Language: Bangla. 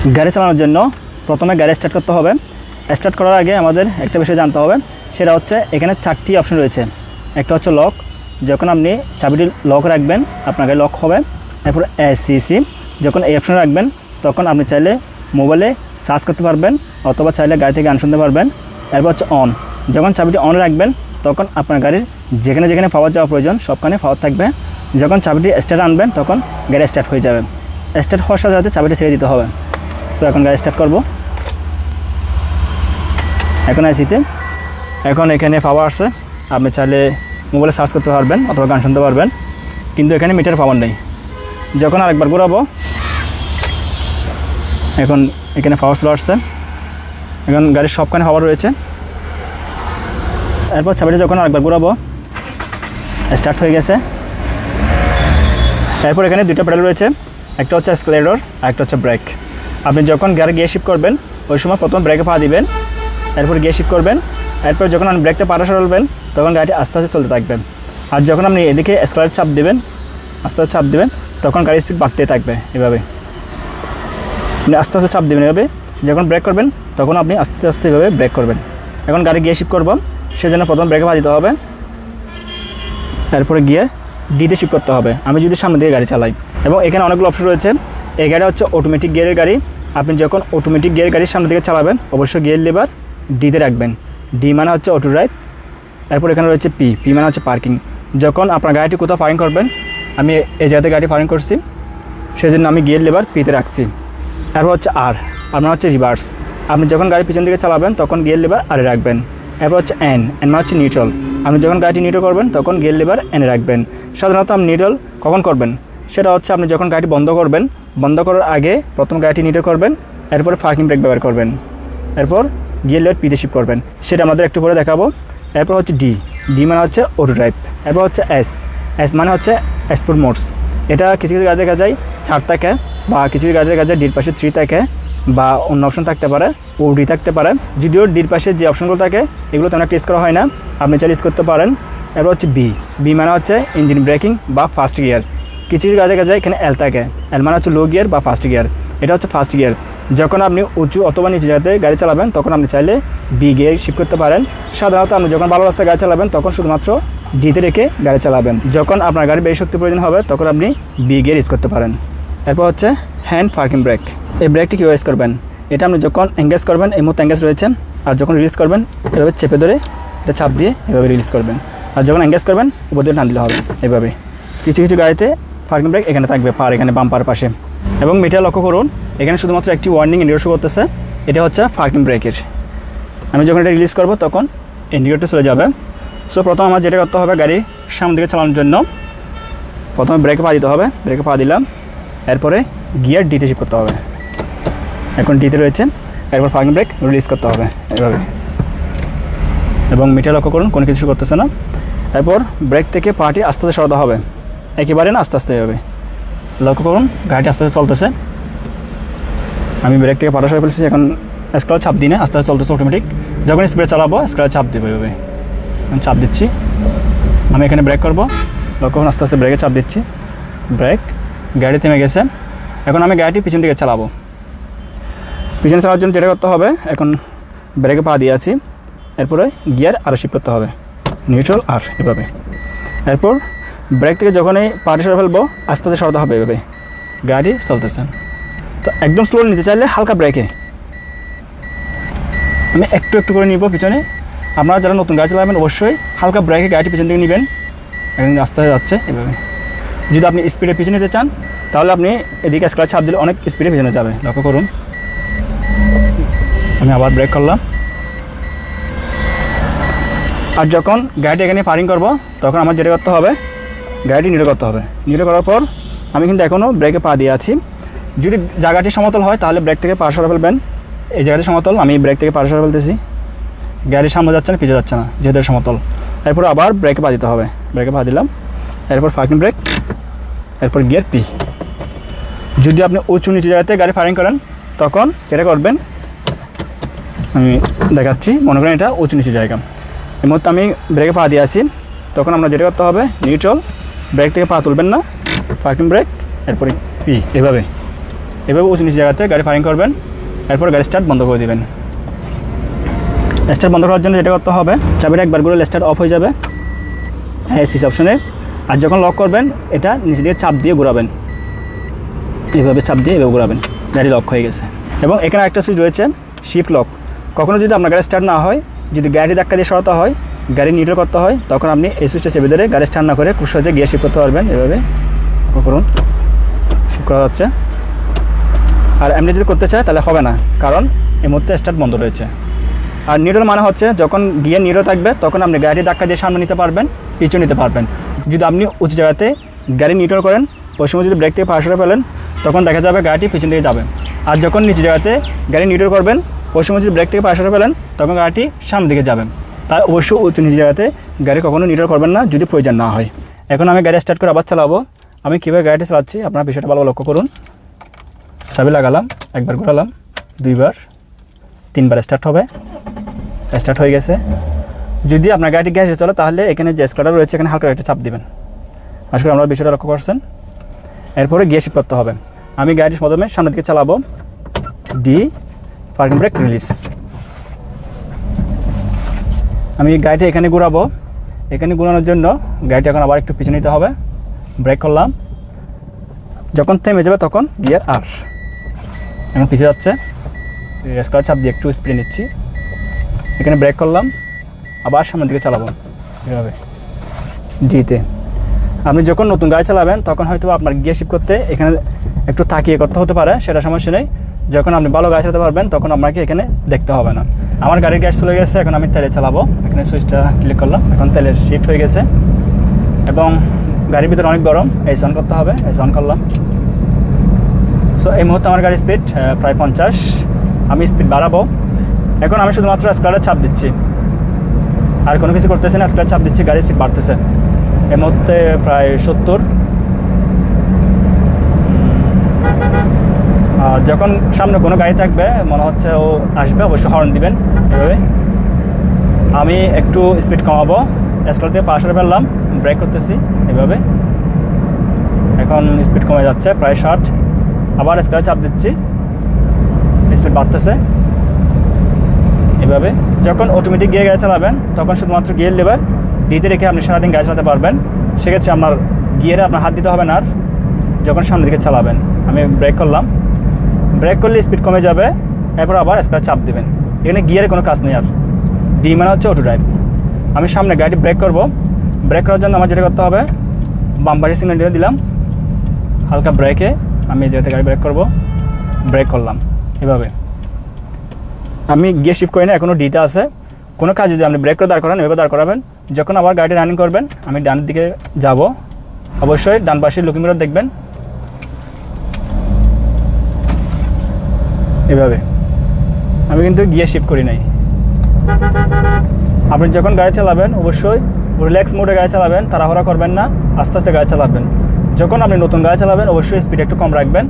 গাড়ি চালানোর জন্য প্রথমে গাড়ি স্টার্ট করতে হবে। স্টার্ট করার আগে আমাদের একটা বিষয় জানতে হবে, সেটা হচ্ছে এখানে 4টি অপশন রয়েছে। একটা হচ্ছে লক, যখন আপনি চাবিটি লক রাখবেন আপনার গাড়ি লক হবে। এরপর এসিসি, যখন এই অপশন রাখবেন তখন আপনি চাইলে মোবাইলে সার্চ করতে পারবেন অথবা চাইলে গাড়ি থেকে গান শুনতে পারবেন। এরপর হচ্ছে অন, যখন চাবিটি অন রাখবেন তখন আপনার গাড়ির যেখানে যেখানে পাওয়ার যাওয়া প্রয়োজন সবখানে পাওয়ার থাকবে। যখন চাবিটি স্টার্ট আনবেন তখন গাড়ি স্টার্ট হয়ে যাবে। স্টার্ট হওয়ার সাথে সাথে চাবিটি ছেড়ে দিতে হবে। তো এখন গাড়ি স্টার্ট করব। এখন এসিতে, এখন এখানে পাওয়ার আছে, আপনি চাইলে মোবাইলে সার্চ করতে পারবেন অথবা গান শুনতে পারবেন, কিন্তু এখানে মিটার পাওয়ার নেই। যখন আরেকবার ঘোরাবো, এখন এখানে পাওয়ার চলে আসছে, এখন গাড়ির সবখানে পাওয়ার রয়েছে। এরপর চাবিটা যখন আরেকবার ঘোরাবো স্টার্ট হয়ে গেছে। এরপর এখানে দুটো প্যাডেল রয়েছে, একটা হচ্ছে অ্যাক্সেলারেটর আর একটা হচ্ছে ব্রেক। আপনি যখন গাড়ি গিয়ার শিফট করবেন ওই সময় প্রথম ব্রেকে পা দিবেন, এরপর গিয়ার শিফট করবেন। এরপর যখন আপনি ব্রেকটা পাটা সরাবেন তখন গাড়িটি আস্তে আস্তে চলতে থাকবেন। আর যখন আপনি এদিকে অ্যাক্সেলারেটর চাপ দেবেন, আস্তে আস্তে চাপ দেবেন, তখন গাড়ির স্পিড বাড়তেই থাকবে। এভাবে আপনি আস্তে আস্তে চাপ দেবেন। এভাবে যখন ব্রেক করবেন তখন আপনি আস্তে আস্তে এভাবে ব্রেক করবেন। এখন গাড়ি গিয়ার শিফট করব, সেজন্য প্রথম ব্রেকে পা দিতে হবে, এরপরে গিয়ে ডিতে শিফট করতে হবে আমি যদি সামনে দিয়ে গাড়ি চালাই। এবং এখানে অনেকগুলো অপশন রয়েছে। এই গাড়ি হচ্ছে অটোমেটিক গিয়ারের গাড়ি। আপনি যখন অটোমেটিক গিয়ার গাড়ির সামনে দিকে চালাবেন অবশ্যই গিয়ার লিভার ডিতে রাখবেন। ডি মানে হচ্ছে অটো ড্রাইভ। এরপর এখানে রয়েছে পি, পি মানে হচ্ছে পার্কিং। যখন আপনার গাড়িটি কোথাও পার্কিং করবেন, আমি এই জায়গাতে গাড়ি পার্কিং করছি সেজন্য আমি গিয়ার লিভার পিতে রাখছি। এরপর হচ্ছে আর, আপনার হচ্ছে রিভার্স। আপনি যখন গাড়ি পিছন দিকে চালাবেন তখন গিয়ার লিভার আরে রাখবেন। এরপর হচ্ছে এন, এন মানে হচ্ছে নিউট্রাল। আপনি যখন গাড়িটি নিউট্রাল করবেন তখন গিয়ার লিভার এনে রাখবেন। সাধারণত আপনি নিউট্রাল কখন করবেন, সেটা হচ্ছে আপনি যখন গাড়িটি বন্ধ করবেন, বন্ধ করার আগে প্রথম গাড়িটি নিউট্রাল করবেন, এরপর পার্কিং ব্রেক ব্যবহার করবেন, এরপর গিয়ার লিভার পিতে শিফট করবেন। সেটা আমাদের একটু পরে দেখাবো। এরপর হচ্ছে ডি, ডি মানে হচ্ছে অটো ড্রাইভ। এরপর হচ্ছে এস, এস মানে হচ্ছে স্পোর্ট মোডস। এটা কিছু কিছু গাড়ি দেখা যায় 4 থাকে, বা কিছু কিছু গাড়ি দেখা যায় ডির পাশে 3 থাকে, বা অন্য অপশন থাকতে পারে, ওডি থাকতে পারে। যদিও ডির পাশে যে অপশনগুলো থাকে এগুলো তেমন একটা ইউজ করা হয় না, আপনি চাইলে ইউজ করতে পারেন। এরপর হচ্ছে বি, বি মানে হচ্ছে ইঞ্জিন ব্রেকিং বা ফার্স্ট গিয়ার। কিছু কিছু গাড়ি দেখা যায় এখানে এল থাকে, এল মানে হচ্ছে লো গিয়ার বা ফার্স্ট গিয়ার। এটা হচ্ছে ফার্স্ট গিয়ার। যখন আপনি উঁচু অথবা নিচু জায়গাতে গাড়ি চালাবেন তখন আপনি চাইলে বি গিয়ার শিফট করতে পারেন। সাধারণত আপনি যখন ভালো রাস্তায় গাড়ি চালাবেন তখন শুধুমাত্র ডিতে রেখে গাড়ি চালাবেন। যখন আপনার গাড়ি বেশি শক্তি প্রয়োজন হবে তখন আপনি বি গিয়ার ইউজ করতে পারেন। এরপর হচ্ছে হ্যান্ড পার্কিং ব্রেক। এই ব্রেকটি কীভাবে ইউজ করবেন, এটা আপনি যখন এঙ্গেজ করবেন, এই মুহূর্তে এঙ্গেজ রয়েছে, আর যখন রিলিজ করবেন এভাবে চেপে ধরে এটা চাপ দিয়ে এভাবে রিলিজ করবেন। আর যখন এঙ্গেজ করবেন উপর দিয়ে টান দিলে হবে। এভাবে কিছু কিছু গাড়িতে পার্কিং ব্রেক এখানে থাকবে, পার এখানে বাম্পার পাশে। এবং মিটার লক্ষ্য করুন, এখানে শুধুমাত্র একটি ওয়ার্নিং ইন্ডিকেটর শো করতেছে, এটা হচ্ছে পার্কিং ব্রেকের। আমি যখন এটা রিলিজ করব তখন ইন্ডিকেটর চলে যাবে। সো প্রথম আমার যেটা করতে হবে, গাড়ি সামনের দিকে চালানোর জন্য প্রথমে ব্রেকে পা দিতে হবে, ব্রেকে পা দিলাম, এরপরে গিয়ার ডিতে শিফট করতে হবে। এখন ডিতে রয়েছে, এরপর পার্কিং ব্রেক রিলিজ করতে হবে এভাবে। এবং মিটার লক্ষ্য করুন কোনো কিছু করতেছে না। এরপর ব্রেক থেকে পাটি আস্তে আস্তে সরাতে হবে, একেবারে না, আস্তে আস্তে হবে। লক্ষ্য করুন গাড়িটি আস্তে আস্তে চলতেছে। আমি ব্রেক থেকে পাটা সরে ফেলছি, এখন স্ক্রাচ চাপ দিই না, আস্তে আস্তে চলতেছে অটোমেটিক। যখন স্পিডে চালাবো স্ক্রাচ চাপ দেবো এভাবে। আমি চাপ দিচ্ছি, আমি এখানে ব্রেক করবো, লক্ষ্য করুন আস্তে আস্তে ব্রেকে চাপ দিচ্ছি, ব্রেক, গাড়ি থেমে গেছে। এখন আমি গাড়িটি পিছন দিকে চালাবো। পিছনে চালানোর জন্য যেটা করতে হবে, এখন ব্রেকে পা দিয়ে আছি, এরপরে গিয়ার আরও শিফট করতে হবে, নিউট্রাল আর এভাবে। এরপর ব্রেক থেকে যখনই পাটি সরে ফেলবো আস্তে আস্তে সরাতে হবে এভাবে। গাড়ি চলতেছে, তো একদম স্লো নিতে চাইলে হালকা ব্রেকে আমি একটু একটু করে নিব পিছনে। আপনারা যারা নতুন গাড়ি চালাবেন অবশ্যই হালকা ব্রেকে গাড়িটি পিছন দিকে নেবেন। এখন আস্তে আস্তে যাচ্ছে এভাবে। যদি আপনি স্পিডে পিছনে নিতে চান তাহলে আপনি এদিকে স্ক্রাচ চাপ দিলে অনেক স্পিডে পিছনে যাবে। লক্ষ্য করুন আমি আবার ব্রেক করলাম। আর যখন গাড়িটি এখানে পার্কিং করব তখন আমার যেটা করতে হবে, গাড়িটি নিউট্রাল করতে হবে। নিউট্রাল করার পর আমি কিন্তু এখনও ব্রেকে পা দিয়ে আছি। যদি জায়গাটি সমতল হয় তাহলে ব্রেক থেকে পা সরে ফেলবেন। এই জায়গাটি সমতল, আমি ব্রেক থেকে পা সরে ফেলতেছি। গাড়ির সামনে যাচ্ছে না, পিছিয়ে যাচ্ছে না, যেহেতু সমতল। এরপর আবার ব্রেকে পা দিতে হবে, ব্রেকে পা দিলাম, এরপর পার্কিং ব্রেক, এরপর গিয়ার পি। যদি আপনি উঁচু নিচু জায়গাতে গাড়ি পার্কিং করেন তখন যেটা করবেন আমি দেখাচ্ছি। মনে করেন এটা উঁচু নিচু জায়গা, এই মুহূর্তে আমি ব্রেকে পা দিয়ে আসি, তখন আমরা যেটা করতে হবে নিউট্রাল, ব্রেক থেকে পা তুলবেন না, পার্কিং ব্রেক, এরপরে পি, এভাবে এভাবে উঁচু নিচু জায়গাতে গাড়ি পার্কিং করবেন, এরপর গাড়ি স্টার্ট বন্ধ করে দেবেন। স্টার্ট বন্ধ করার জন্য যেটা করতে হবে, চাবিটা একবার করে স্টার্ট অফ হয়ে যাবে এসিস অপশনে। আর যখন লক করবেন এটা নিচে দিয়ে চাপ দিয়ে ঘোরাবেন, এইভাবে চাপ দিয়ে এভাবে ঘোরাবেন, গাড়ি লক হয়ে গেছে। এবং এখানে একটা সুইচ রয়েছে শিফট লক। কখনো যদি আপনার গাড়ি স্টার্ট না হয়, যদি গাড়ি ধাক্কা দিয়ে সরাতে হয়, গাড়ি নিউট্রাল করতে হয়, তখন আপনি এই সুইচটা চেপে ধরে গাড়ি স্টার্ট না করে খুব সহজে গিয়ার শিফট করতে পারবেন। এভাবে করুন, শিফট করা যাচ্ছে। আর এমনি যদি করতে চায় তাহলে হবে না, কারণ এই মুহূর্তে স্টার্ট বন্ধ রয়েছে। আর নিউট্রাল মানে হচ্ছে যখন গিয়ার নিউট্রাল থাকবে তখন আপনি গাড়ি ধাক্কা দিয়ে সামনে নিতে পারবেন, পিছনে নিতে পারবেন। যদি আপনি উঁচু জায়গাতে গাড়ি নিউট্রাল করেন, ওই সময় যদি ব্রেক থেকে পা সরে ফেলেন, তখন দেখা যাবে গাড়িটি পিছন দিকে যাবে। আর যখন নিচু জায়গাতে গাড়ি নিউট্রাল করবেন, ওই সময় যদি ব্রেক থেকে পা সরে ফেলেন, তখন গাড়িটি সামনের দিকে যাবে। তাই অবশ্যই উঁচু নিচু জায়গাতে গাড়ি কখনো নিউট্রাল করবেন না যদি প্রয়োজন না হয়। এখন আমি গাড়ি স্টার্ট করে আবার চালাবো। আমি কীভাবে গাড়িটি চালাচ্ছি আপনার বিষয়টা ভালো লক্ষ্য করুন। চাবি লাগালাম, একবার ঘোরালাম, দুইবার, তিনবার স্টার্ট হবে। স্টার্ট হয়ে গেছে। যদি আপনার গাড়িটি গ্যাসে চলে তাহলে এখানে যে স্ক্রাডার রয়েছে এখানে হালকা একটা চাপ দেবেন। আশা করি আমরা বিষয়টা লক্ষ্য করছেন। এরপরে গিয়ার শিফট করতে হবে। আমি গাড়িটির প্রথমে সামনের দিকে চালাবো, ডি, পার্কিং ব্রেক, রিলিজ। আমি গাড়িটা এখানে ঘোরাবো। এখানে ঘোরানোর জন্য গাড়িটা এখন আবার একটু পিছনে নিতে হবে। ব্রেক করলাম, যখন থেমে যাবে তখন গিয়ার আর। এখন পিছিয়ে যাচ্ছে, স্ক্রাডার চাপ দিয়ে একটু স্পিড নিচ্ছি। এখানে ব্রেক করলাম, আবার সামনের দিকে চালাবো এভাবে ডিতে। আপনি যখন নতুন গাড়ি চালাবেন তখন হয়তো আপনার গিয়ার শিফট করতে এখানে একটু তাকিয়ে করতে হতে পারে, সেটা সমস্যা নেই। যখন আপনি ভালো গাড়ি চালাতে পারবেন তখন আপনাকে এখানে দেখতে হবে না। আমার গাড়ির গ্যাস চলে গেছে, এখন আমি তেলে চালাবো। এখানে সুইচটা ক্লিক করলাম, এখন তেলের শিফট হয়ে গেছে এবং গাড়ির ভিতরে অনেক গরম, এসি অন করতে হবে। এসি অন করলাম। সো এই মুহূর্তে আমার গাড়ির স্পিড প্রায় 50। আমি স্পিড বাড়াবো। এখন আমি শুধুমাত্র স্ক্রাডার চাপ দিচ্ছি, আর কোনো কিছু করতেছি না। স্ক্রাডার চাপ দিচ্ছি, গাড়ির স্পিড বাড়তেছে। এই মুহূর্তে প্রায় 70। আর যখন সামনে কোনো গাড়ি থাকবে মনে হচ্ছে ও আসবে, অবশ্যই হর্ন দিবেন এভাবে। আমি একটু স্পিড কমাবো, স্ক্রাডার দিয়ে পা সরে ফেললাম, ব্রেক করতেছি এভাবে। এখন স্পিড কমে যাচ্ছে প্রায় 60। আবার স্ক্রাডার চাপ দিচ্ছি, স্পিড বাড়তেছে এভাবে। যখন অটোমেটিক গিয়ে গাড়ি চালাবেন তখন শুধুমাত্র গিয়ার লেবার দিতে রেখে আপনি সারাদিন গাড়ি চালাতে পারবেন। সেক্ষেত্রে আপনার গিয়ারে আপনার হাত দিতে হবে না। আর যখন সামনের দিকে চালাবেন, আমি ব্রেক করলাম, ব্রেক করলে স্পিড কমে যাবে, এরপর আবার স্ক্রাডার চাপ দেবেন। এখানে গিয়ারে কোনো কাজ নেই। আর ডি মানে হচ্ছে অটো ড্রাইভ। আমি সামনে গাড়িটি ব্রেক করব। ব্রেক করার জন্য আমার যেটা করতে হবে, বাম্পারের সিগন্যাল দিয়ে দিলাম, হালকা ব্রেকে আমি যেতে গাড়ি ব্রেক করব, ব্রেক করলাম এভাবে। আমি গিয়ার শিফট করি না, এখনও ডিতে আছে। কোনো কাজ যদি আপনি ব্রেক করে দাঁড় করান, এভাবে দাঁড় করাবেন। যখন আবার গাড়িটি রানিং করবেন, আমি ডান দিকে যাব, অবশ্যই ডান পাশে লুকিং মিরর দেখবেন এভাবে। আমি কিন্তু গিয়ার শিফট করি নাই। আপনি যখন গাড়ি চালাবেন অবশ্যই রিল্যাক্স মোডে গাড়ি চালাবেন, তাড়াহুড়া করবেন না, আস্তে আস্তে গাড়ি চালাবেন। যখন আপনি নতুন গাড়ি চালাবেন অবশ্যই স্পিড একটু কম রাখবেন।